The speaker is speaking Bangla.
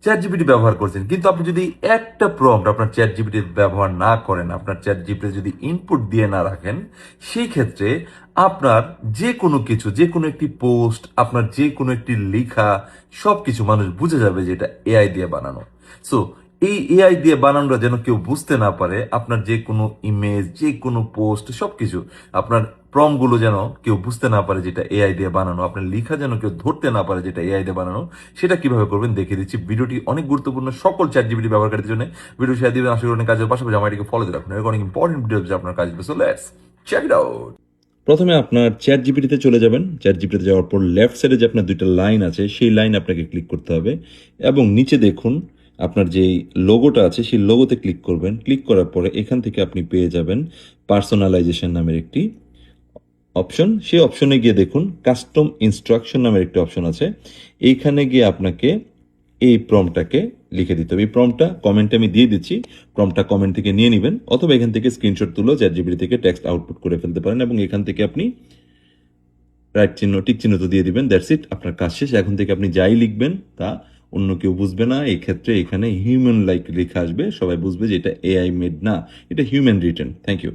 চ্যাট জিপিটি ব্যবহার করছেন, কিন্তু আপনি যদি একটা প্রম্পট আপনার চ্যাট জিপিটি ব্যবহার না করেন, আপনার চ্যাট জিপিটি যদি ইনপুট দিয়ে না রাখেন, সেই ক্ষেত্রে আপনার যে কোনো কিছু, যে কোনো একটি পোস্ট, আপনার যে কোনো একটি লেখা, সবকিছু মানুষ বুঝে যাবে যে এটা এআই দিয়ে বানানো। সো এই এআই দিয়ে বানানোটা যেন কেউ বুঝতে না পারে, আপনার যে কোনো ইমেজ, যে কোনো পোস্ট, সবকিছু আপনার প্রমগুলো যেন কেউ বুঝতে না পারে যেটা এআই দিয়ে বানানো, আপনার লেখা যেন কেউ ধরতে না পারে যেটা এআই দিয়ে বানানো, সেটা কিভাবে করবেন দেখিয়ে দিচ্ছি। ভিডিওটি অনেক গুরুত্বপূর্ণ সকল চ্যাট জিপিটি ব্যবহারকারীদের জন্য। ভিডিও শেয়ার দিবেন, আশা করি অনেক কাজের পাশাপাশি আমার এটিকে ফলো দিয়ে রাখুন, এরকম অনেক ইম্পর্টেন্ট ভিডিও আপনার কাজ দিবে। So let's check it out. প্রথমে আপনার চ্যাট জিপিটিতে চলে যাবেন। চ্যাট জিপিটিতে যাওয়ার পর লেফট সাইডে যে আপনার দুইটা লাইন আছে, সেই লাইন আপনাকে ক্লিক করতে হবে এবং নিচে দেখুন আপনার যে লোগোটা আছে, সেই লোগোতে ক্লিক করবেন। ক্লিক করার পরে এখান থেকে আপনি পেয়ে যাবেন পার্সোনালাইজেশন নামের একটি অপশন। সেই অপশনে গিয়ে দেখুন কাস্টম ইনস্ট্রাকশন নামের একটি অপশন আছে। এইখানে গিয়ে আপনাকে এই প্রম্পটটাকে লিখে দিতে হবে। এই প্রম্পটটা কমেন্টে আমি দিয়ে দিচ্ছি, প্রম্পটটা কমেন্ট থেকে নিয়ে নেবেন, অথবা এখান থেকে স্ক্রিনশট তুলো চ্যাট জিপিটি থেকে টেক্সট আউটপুট করে ফেলতে পারেন এবং এখান থেকে আপনি রাইট চিহ্ন, টিক চিহ্ন তো দিয়ে দিবেন। দ্যাটস ইট, আপনার কাজ শেষ। এখন থেকে আপনি যাই লিখবেন তা অন্য কেউ বুঝবে না। এই ক্ষেত্রে এখানে হিউম্যান লাইক লেখা আসবে, সবাই বুঝবে যে এটা এআই মেড না, এটা হিউম্যান রিটেন। Thank you.